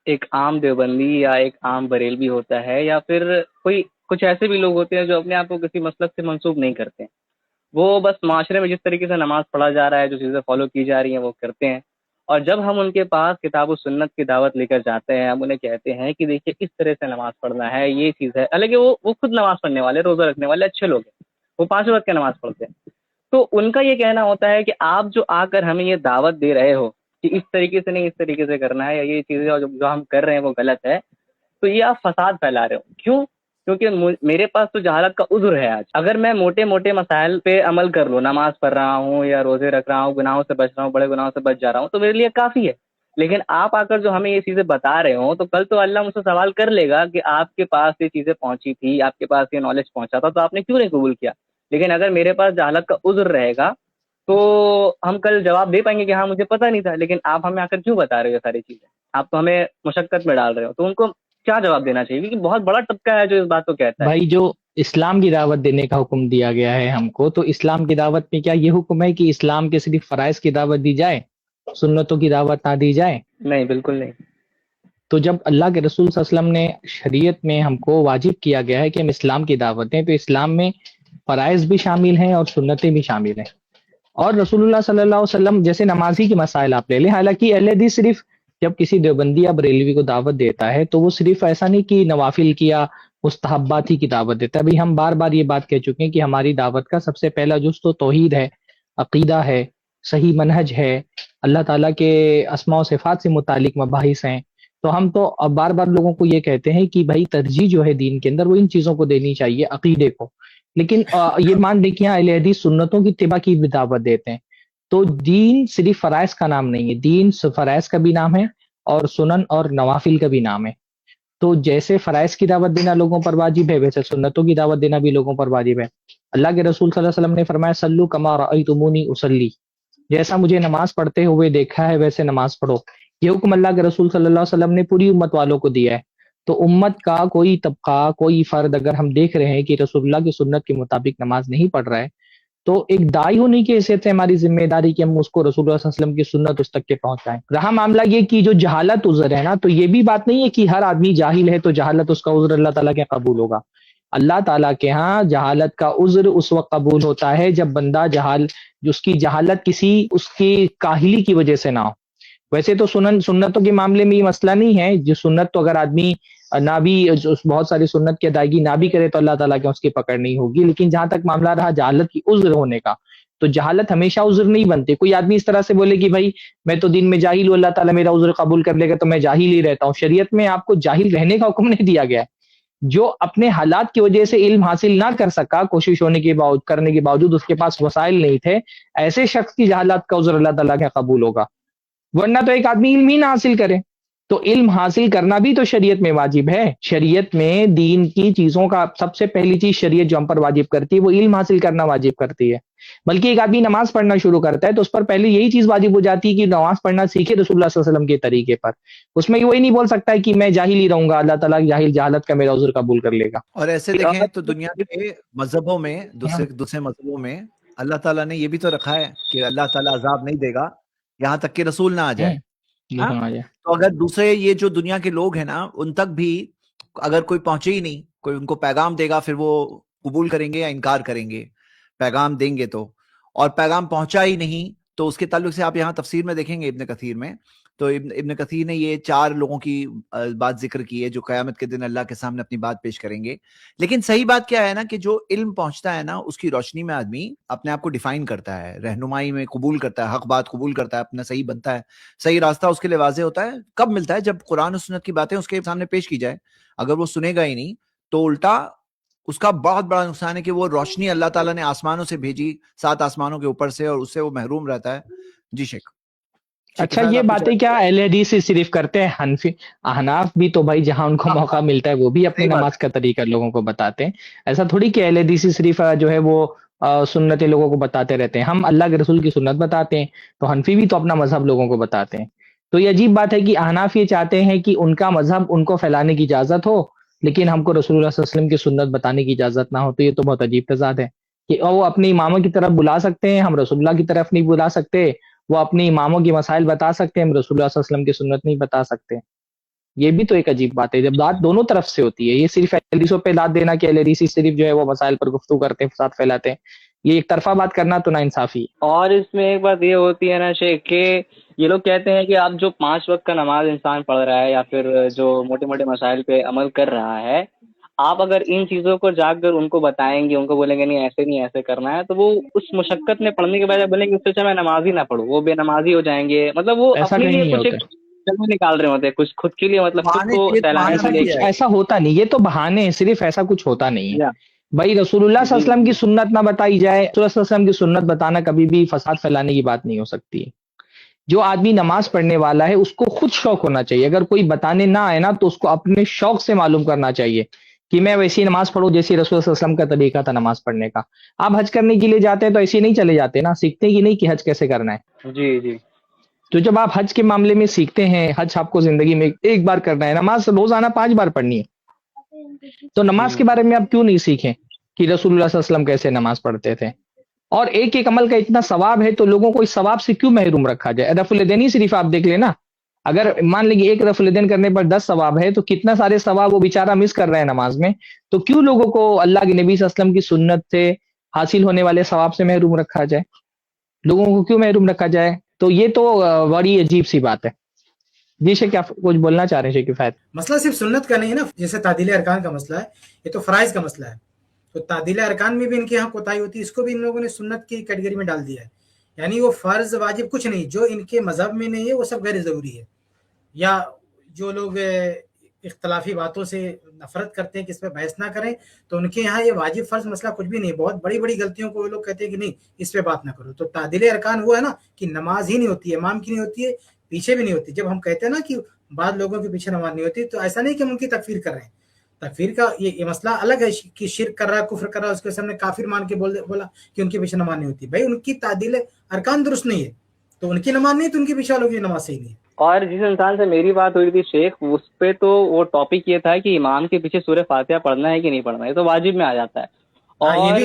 ایک عام دیوبندی یا ایک عام بریلوی ہوتا ہے، یا پھر کوئی کچھ ایسے بھی لوگ ہوتے ہیں جو اپنے آپ کو کسی مسلک سے منسوب نہیں کرتے ہیں، وہ بس معاشرے میں جس طریقے سے نماز پڑھا جا رہا ہے، جو چیزیں فالو کی جا رہی ہیں وہ کرتے ہیں، اور جب ہم ان کے پاس کتاب و سنت کی دعوت لے کر جاتے ہیں، ہم انہیں کہتے ہیں کہ دیکھیے اس طرح سے نماز پڑھنا ہے، یہ چیز ہے، حالانکہ وہ خود نماز پڑھنے والے، روزہ رکھنے والے اچھے لوگ ہیں، وہ 5 وقت کی نماز پڑھتے ہیں، تو ان کا یہ کہنا ہوتا ہے کہ آپ جو آ کر ہمیں یہ دعوت دے رہے ہو کہ اس طریقے سے نہیں، اس طریقے سے کرنا ہے، یا یہ چیزیں جو ہم کر رہے ہیں وہ غلط ہے، تو یہ آپ فساد پھیلا رہے ہو. کیوں؟ کیونکہ میرے پاس تو جہالت کا عذر ہے آج. اگر میں موٹے موٹے مسائل پہ عمل کر لوں، نماز پڑھ رہا ہوں یا روزے رکھ رہا ہوں، گناہوں سے بچ رہا ہوں، بڑے گناہوں سے بچ جا رہا ہوں، تو میرے لیے کافی ہے. لیکن آپ آ کر جو ہمیں یہ چیزیں بتا رہے ہوں، تو کل تو اللہ مجھ سے سوال کر لے گا کہ آپ کے پاس یہ چیزیں پہنچی تھی، آپ کے پاس یہ نالج پہنچا تھا، تو آپ نے کیوں نہیں قبول کیا؟ لیکن اگر میرے پاس جہالت کا عذر رہے گا تو ہم کل جواب دے پائیں گے کہ ہاں مجھے پتہ نہیں تھا. لیکن آپ ہمیں آ کر کیوں بتا رہے ہو یہ ساری چیزیں؟ آپ تو ہمیں مشقت میں ڈال رہے ہو. تو ان کو کیا جواب دینا چاہیے؟ کیونکہ بہت بڑا طبقہ ہے جو اس بات کو کہتا ہے. بھائی جو اسلام کی دعوت دینے کا حکم دیا گیا ہے ہم کو، تو اسلام کی دعوت میں کیا یہ حکم ہے کہ اسلام کے صرف فرائض کی دعوت دی جائے، سنتوں کی دعوت نہ دی جائے؟ نہیں، بالکل نہیں. تو جب اللہ کے رسول صلی اللہ علیہ وسلم نے شریعت میں ہم کو واجب کیا گیا ہے کہ ہم اسلام کی دعوت دیں، تو اسلام میں فرائض بھی شامل ہیں اور سنتیں بھی شامل ہیں. اور رسول اللہ صلی اللہ علیہ وسلم جیسے نمازی کے مسائل آپ لے لیں، حالانکہ اہل حدیث صرف جب کسی دیوبندی یا بریلوی کو دعوت دیتا ہے تو وہ صرف ایسا نہیں کہ نوافل کی یا مستحبات ہی کی دعوت دیتا ہے. ابھی ہم بار بار یہ بات کہہ چکے ہیں کہ ہماری دعوت کا سب سے پہلا جز تو توحید ہے، عقیدہ ہے، صحیح منہج ہے، اللہ تعالیٰ کے اسماء و صفات سے متعلق مباحث ہیں. تو ہم تو اب بار بار لوگوں کو یہ کہتے ہیں کہ بھائی ترجیح جو ہے دین کے اندر وہ ان چیزوں کو دینی چاہیے، عقیدے کو. لیکن یہ مان لیں کہ یہاں اہل حدیث سنتوں کی اتباع کی بھی دعوت دیتے ہیں. تو دین صرف فرائض کا نام نہیں ہے، دین فرائض کا بھی نام ہے اور سنن اور نوافل کا بھی نام ہے. تو جیسے فرائض کی دعوت دینا لوگوں پر واجب ہے، ویسے سنتوں کی دعوت دینا بھی لوگوں پر واجب ہے. اللہ کے رسول صلی اللہ علیہ وسلم نے فرمایا سلو کما رأیتمونی اصلی، جیسا مجھے نماز پڑھتے ہوئے دیکھا ہے ویسے نماز پڑھو. یہ حکم اللہ کے رسول صلی اللہ علیہ وسلم نے پوری امت والوں کو دیا ہے. تو امت کا کوئی طبقہ، کوئی فرد اگر ہم دیکھ رہے ہیں کہ رسول اللہ کی سنت کے مطابق نماز نہیں پڑھ رہا ہے، تو ایک داعی ہونے کی حیثیت سے ہماری ذمہ داری کہ ہم اس کو رسول اللہ صلی اللہ علیہ وسلم کی سنت اس تک کے پہنچائیں. رہا معاملہ یہ کہ جو جہالت عذر ہے نا، تو یہ بھی بات نہیں ہے کہ ہر آدمی جاہل ہے تو جہالت اس کا عذر اللہ تعالیٰ کے قبول ہوگا. اللہ تعالیٰ کے ہاں جہالت کا عذر اس وقت قبول ہوتا ہے جب بندہ جس کی جہالت کسی اس کی کاہلی کی وجہ سے نہ ہو. ویسے تو سنتوں کے معاملے میں یہ مسئلہ نہیں ہے، جو سنت تو اگر آدمی نہ بھی بہت ساری سنت کی ادائیگی نہ بھی کرے تو اللہ تعالیٰ کے اس کی پکڑ نہیں ہوگی. لیکن جہاں تک معاملہ رہا جہالت کی عذر ہونے کا، تو جہالت ہمیشہ عذر نہیں بنتی. کوئی آدمی اس طرح سے بولے کہ بھائی میں تو دین میں جاہل ہوں، اللہ تعالیٰ میرا عذر قبول کر لے گا تو میں جاہل ہی رہتا ہوں. شریعت میں آپ کو جاہل رہنے کا حکم نہیں دیا گیا ہے. جو اپنے حالات کی وجہ سے علم حاصل نہ کر سکا، کوشش کرنے کے باوجود اس کے پاس وسائل نہیں تھے، ایسے شخص کی جہالت کا عذر اللہ تعالیٰ کے قبول ہوگا. ورنہ تو ایک آدمی علم ہی نہ حاصل کرے. تو علم حاصل کرنا بھی تو شریعت میں واجب ہے. شریعت میں دین کی چیزوں کا سب سے پہلی چیز شریعت جو ہم پر واجب کرتی ہے وہ علم حاصل کرنا واجب کرتی ہے. بلکہ ایک آدمی نماز پڑھنا شروع کرتا ہے تو اس پر پہلے یہی چیز واجب ہو جاتی ہے کہ نماز پڑھنا سیکھے رسول اللہ صلی اللہ علیہ وسلم کے طریقے پر. اس میں وہی نہیں بول سکتا ہے کہ میں جاہل ہی رہوں گا، اللہ تعالیٰ جہالت کا میرا عذر قبول کر لے گا. اور ایسے دیکھیں تو دنیا کے مذہبوں میں، دوسرے مذہبوں میں اللہ تعالیٰ نے یہ بھی تو رکھا ہے کہ اللہ تعالیٰ عذاب نہیں دے گا یہاں تک کہ رسول نہ آ جائے. تو اگر دوسرے یہ جو دنیا کے لوگ ہیں نا، ان تک بھی اگر کوئی پہنچے ہی نہیں، کوئی ان کو پیغام دے گا، پھر وہ قبول کریں گے یا انکار کریں گے؟ پیغام دیں گے تو، اور پیغام پہنچا ہی نہیں تو اس کے تعلق سے آپ یہاں تفسیر میں دیکھیں گے ابن کثیر میں، تو ابن کثیر نے یہ 4 لوگوں کی بات ذکر کی ہے جو قیامت کے دن اللہ کے سامنے اپنی بات پیش کریں گے. لیکن صحیح بات کیا ہے نا کہ جو علم پہنچتا ہے نا، اس کی روشنی میں آدمی اپنے آپ کو ڈیفائن کرتا ہے، رہنمائی میں قبول کرتا ہے، حق بات قبول کرتا ہے، اپنا صحیح بنتا ہے، صحیح راستہ اس کے لیے واضح ہوتا ہے. کب ملتا ہے؟ جب قرآن و سنت کی باتیں اس کے سامنے پیش کی جائے. اگر وہ سنے گا ہی نہیں تو الٹا اس کا بہت بڑا نقصان ہے کہ وہ روشنی اللہ تعالیٰ نے آسمانوں سے بھیجی، 7 آسمانوں کے اوپر سے، اور اس سے وہ محروم رہتا ہے. جی شیخ. اچھا یہ باتیں کیا اہل حدیث سے صرف کرتے ہیں؟ حنفی احناف بھی تو بھائی جہاں ان کو موقع ملتا ہے وہ بھی اپنی نماز کا طریقہ لوگوں کو بتاتے ہیں. ایسا تھوڑی کہ اہل حدیث صرف جو ہے وہ سنتیں لوگوں کو بتاتے رہتے ہیں. ہم اللہ کے رسول کی سنت بتاتے ہیں تو حنفی بھی تو اپنا مذہب لوگوں کو بتاتے ہیں. تو یہ عجیب بات ہے کہ احناف یہ چاہتے ہیں کہ ان کا مذہب ان کو پھیلانے کی اجازت ہو، لیکن ہم کو رسول اللہ صلی اللہ علیہ وسلم کی سنت بتانے کی اجازت نہ ہو. تو یہ تو بہت عجیب تضاد ہے کہ وہ اپنے اماموں کی طرف بلا سکتے ہیں، ہم رسول اللہ کی طرف نہیں بلا سکتے. وہ اپنی اماموں کی مسائل بتا سکتے ہیں، ہم رسول اللہ صلی اللہ علیہ وسلم کی سنت نہیں بتا سکتے. یہ بھی تو ایک عجیب بات ہے جب داد دونوں طرف سے ہوتی ہے. یہ صرف اہل حدیثوں پہ داد دینا کہ اہل حدیث صرف جو ہے وہ مسائل پر گفتگو کرتے ہیں، فساد پھیلاتے ہیں، یہ ایک طرفہ بات کرنا تو نا انصافی ہے. اور اس میں ایک بات یہ ہوتی ہے نا شیخ کہ یہ لوگ کہتے ہیں کہ آپ جو 5 وقت کا نماز انسان پڑھ رہا ہے یا پھر جو موٹے موٹے مسائل پہ عمل کر رہا ہے، آپ اگر ان چیزوں کو جا کر ان کو بتائیں گے، ان کو بولیں گے نہیں ایسے نہیں ایسے کرنا ہے، تو وہ اس مشقت میں پڑھنے کے بجائے بولیں گے اس سے اچھا میں نماز ہی نہ پڑھوں، وہ بے نمازی ہو جائیں گے. مطلب وہ ایسا اپنے کہیں لیے نہیں کچھ ہوتا ایک چلو نکال رہے ہوتے ہیں، کچھ خود کے لیے، مطلب خود بہانے کو چیت سہلانے بہانا کے ایسا لیے. بھی کچھ ہے. ایسا ہوتا نہیں، یہ تو بہانے ہیں صرف، ایسا کچھ ہوتا نہیں ہے. یا بھائی رسول اللہ صلی جی اللہ علیہ وسلم جی کی سنت نہ بتائی جائے، رسول اللہ صلی اللہ علیہ وسلم کی سنت بتانا کبھی بھی فساد پھیلانے کی بات نہیں ہو سکتی ہے. جو آدمی نماز پڑھنے والا ہے اس کو خود شوق ہونا چاہیے. اگر کوئی بتانے نہ آئے نا تو اس کو اپنے شوق سے معلوم کرنا چاہیے کہ میں ویسی نماز پڑھوں جیسی رسول اللہ صلی اللہ علیہ وسلم کا طریقہ تھا نماز پڑھنے کا. آپ حج کرنے کے لیے جاتے ہیں تو ایسے نہیں چلے جاتے نا، سیکھتے ہی نہیں کہ حج کیسے کرنا ہے. جی جی تو جب آپ حج کے معاملے میں سیکھتے ہیں، حج آپ کو زندگی میں ایک بار کرنا ہے، نماز روزانہ 5 بار پڑھنی ہے، تو نماز کے بارے میں آپ کیوں نہیں سیکھیں کہ رسول اللہ صلی اللہ علیہ وسلم کیسے نماز پڑھتے تھے. اور ایک ایک عمل کا اتنا ثواب ہے تو لوگوں کو اس ثواب سے کیوں محروم رکھا جائے. رفع الیدین ہی صرف آپ دیکھ لینا، اگر مان لیجیے ایک رفع الیدین کرنے پر 10 ثواب ہے تو کتنا سارے ثواب وہ بیچارہ مس کر رہے ہیں نماز میں. تو کیوں لوگوں کو اللہ کے نبی صلی اللہ علیہ وسلم کی سنت سے حاصل ہونے والے ثواب سے محروم رکھا جائے، لوگوں کو کیوں محروم رکھا جائے. تو یہ تو بڑی عجیب سی بات ہے. جی شیخ، کیا کچھ بولنا چاہ رہے ہیں شیخ کفایت؟ مسئلہ صرف سنت کا نہیں ہے نا، جیسے تعدیل ارکان کا مسئلہ ہے، یہ تو فرائض کا مسئلہ ہے. تو تعدیل ارکان میں بھی ان کے یہاں کوتاہی ہوتی ہے، اس کو بھی ان لوگوں نے سنت کی کیٹیگری میں ڈال دیا ہے. یعنی وہ فرض واجب کچھ نہیں، جو ان کے مذہب میں نہیں ہے وہ سب غیر ضروری ہے. یا جو لوگ اختلافی باتوں سے نفرت کرتے ہیں کہ اس پہ بحث نہ کریں، تو ان کے یہاں یہ واجب فرض مسئلہ کچھ بھی نہیں. بہت بڑی بڑی غلطیوں کو وہ لوگ کہتے ہیں کہ نہیں اس پہ بات نہ کرو. تو تعدیل ارکان وہ ہے نا کہ نماز ہی نہیں ہوتی ہے، امام کی نہیں ہوتی ہے، پیچھے بھی نہیں ہوتی. جب ہم کہتے ہیں نا کہ بعض لوگوں کے پیچھے نماز نہیں ہوتی، تو ایسا نہیں کہ ہم ان کی تکفیر کر رہے ہیں. تکفیر کا یہ مسئلہ الگ ہے کہ شرک کر رہا ہے، کفر کر رہا ہے، اس کے سامنے کافر مان کے بولا کہ ان کے پیچھے نماز نہیں ہوتی. بھائی ان کی تعدیل ارکان درست نہیں ہے تو ان کی نماز نہیں، تو ان کے پیچھے والوں کی نماز صحیح نہیں ہے. اور جس انسان سے میری بات ہوئی تھی شیخ، اس پہ تو وہ ٹاپک یہ تھا کہ امام کے پیچھے سورہ فاتحہ پڑھنا ہے کہ نہیں پڑھنا ہے، یہ تو واجب میں آ جاتا ہے. ہاں اور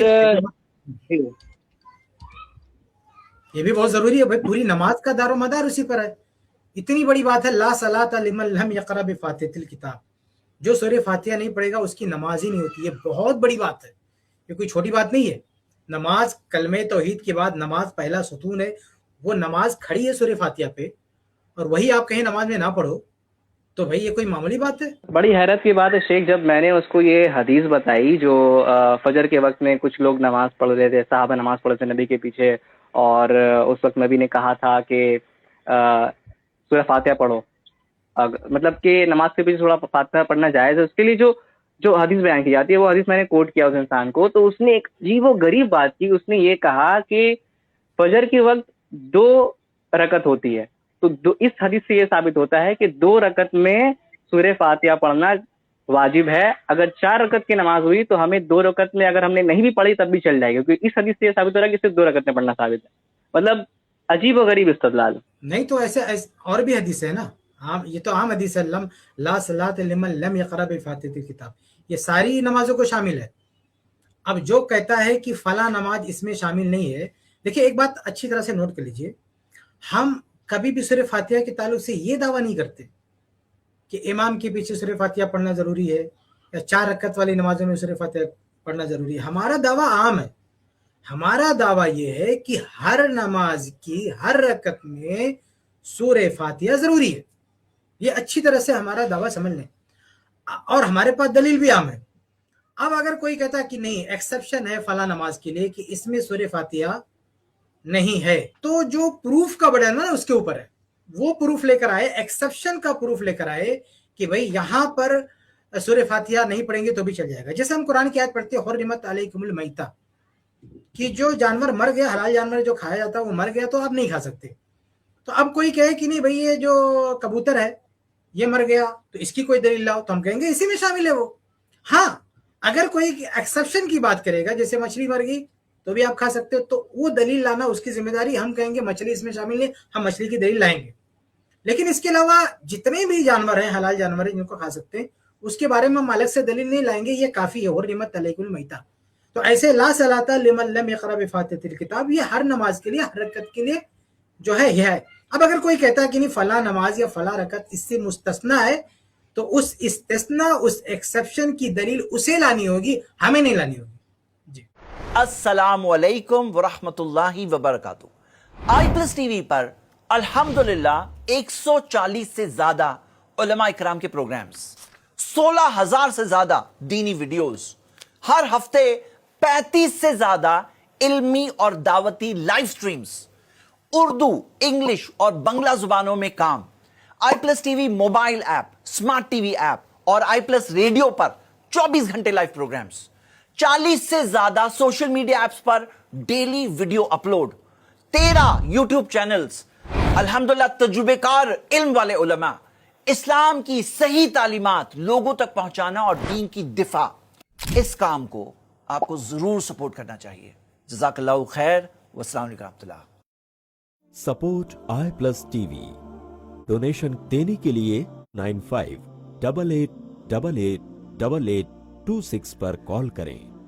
یہ بھی بہت ضروری ہے بھائی، پوری نماز کا دار و مدار اسی پر ہے. اتنی بڑی بات ہے، لا صلاۃ لمن لم یقرأ بفاتحۃ الکتاب، جو سورہ فاتحہ نہیں پڑھے گا اس کی نماز ہی نہیں ہوتی. یہ بہت بڑی بات ہے، یہ کوئی چھوٹی بات نہیں ہے. نماز کلمہ توحید کے بعد نماز پہلا ستون ہے، وہ نماز کھڑی ہے سورہ فاتحہ پہ، اور وہی آپ کہیں نماز میں نہ پڑھو تو بھائی یہ کوئی معمولی بات ہے؟ بڑی حیرت کی بات ہے شیخ، جب میں نے اس کو یہ حدیث بتائی جو فجر کے وقت میں کچھ لوگ نماز پڑھ رہے تھے، صحابہ نماز پڑھ رہے تھے نبی کے پیچھے، اور اس وقت نبی نے کہا تھا کہ سورہ فاتحہ پڑھو، مطلب کہ نماز کے پیچھے تھوڑا فاتحہ پڑھنا جائز ہے. اس کے لیے جو حدیث بیان کی جاتی ہے وہ حدیث میں نے کوٹ کیا اس انسان کو، تو اس نے ایک عجیب و غریب بات کی. اس نے یہ کہا کہ فجر کے وقت 2 رکعت ہوتی ہے، تو اس حدیث سے یہ ثابت ہوتا ہے کہ 2 رکعت میں سورہ فاتحہ پڑھنا واجب ہے. اگر 4 رکعت کی نماز ہوئی تو ہمیں 2 رکعت میں اگر ہم نے نہیں بھی پڑھی تب بھی چل جائے گی، کیونکہ اس حدیث سے یہ ثابت ہو رہا ہے کہ صرف 2 رکعت میں پڑھنا ثابت ہے. مطلب عجیب و غریب استدلال. نہیں تو ایسے اور بھی حدیث ہے نا، یہ تو عام حدیث ہے، لا صلاۃ لمن لم یقرأ بفاتحۃ الکتاب، یہ ساری نمازوں کو شامل ہے. اب جو کہتا ہے کہ فلاں نماز اس میں شامل نہیں ہے، دیکھیں ایک بات اچھی طرح سے نوٹ کر لیجئے، ہم کبھی بھی سورہ فاتحہ کے تعلق سے یہ دعویٰ نہیں کرتے کہ امام کے پیچھے سورہ فاتحہ پڑھنا ضروری ہے یا 4 رکعت والی نمازوں میں سورہ فاتحہ پڑھنا ضروری ہے. ہمارا دعویٰ عام ہے، ہمارا دعویٰ یہ ہے کہ ہر نماز کی ہر رکعت میں سورہ فاتحہ ضروری ہے. یہ اچھی طرح سے ہمارا دعویٰ سمجھ لیں، اور ہمارے پاس دلیل بھی عام ہے. اب اگر کوئی کہتا ہے کہ نہیں ایکسیپشن ہے فلاں نماز کے لیے کہ اس میں سورہ فاتحہ نہیں ہے، تو جو پروف کا بڑا نا اس کے اوپر ہے، وہ پروف لے کر آئے، ایکسیپشن کا پروف لے کر آئے کہ بھئی یہاں پر سورہ فاتحہ نہیں پڑھیں گے تو بھی چل جائے گا. جیسے ہم قرآن کی آیت پڑھتے ہیں حرمت علیکم المیتہ، کہ جو جانور مر گیا، حلال جانور جو کھایا جاتا ہے وہ مر گیا تو آپ نہیں کھا سکتے. تو اب کوئی کہے کہ نہیں بھئی یہ جو کبوتر ہے یہ مر گیا تو اس کی کوئی دلیل لاؤ، تو ہم کہیں گے اسی میں شامل ہے وہ. ہاں اگر کوئی ایکسیپشن کی بات کرے گا، جیسے مچھلی مر گئی تو بھی آپ کھا سکتے ہو، تو وہ دلیل لانا اس کی ذمہ داری، ہم کہیں گے مچھلی اس میں شامل ہے، ہم مچھلی کی دلیل لائیں گے. لیکن اس کے علاوہ جتنے بھی جانور ہیں حلال جانور ہیں جن کو کھا سکتے ہیں، اس کے بارے میں ہم الگ سے دلیل نہیں لائیں گے، یہ کافی ہے حرمت علیکم المیتہ. تو ایسے لا صلاۃ لمن لم یقرأ بفاتحۃ الکتاب، یہ ہر نماز کے لیے ہر رکعت کے لیے جو ہے یہ ہے. اب اگر کوئی کہتا ہے کہ نہیں فلاں نماز یا فلاں رکعت اس سے مستثنا ہے، تو اس استثنا اس ایکسیپشن کی دلیل اسے لانی ہوگی, ہمیں نہیں لانی ہوگی. جی السلام علیکم ورحمۃ اللہ وبرکاتہ. آئی پلس ٹی وی پر الحمدللہ 140 سے زیادہ علماء اکرام کے پروگرامز, 16,000 سے زیادہ دینی ویڈیوز, ہر ہفتے 35 سے زیادہ علمی اور دعوتی لائیو سٹریمز, اردو, انگلش اور بنگلہ زبانوں میں کام. I plus TV mobile app, smart TV app اور آئی پلس ریڈیو پر 24 گھنٹے لائیو پروگرامز, 40 سے زیادہ سوشل میڈیا ایپس پر daily video upload, 13 YouTube channels, الحمدللہ تجربے کار علم والے علماء, اسلام کی صحیح تعلیمات لوگوں تک پہنچانا اور دین کی دفاع. اس کام کو آپ کو ضرور سپورٹ کرنا چاہیے. جزاک اللہ خیر, والسلام علیکم ورحمۃ اللہ. Support I plus T V. Donation دینے کے لیے 9588888826 پر کال کریں.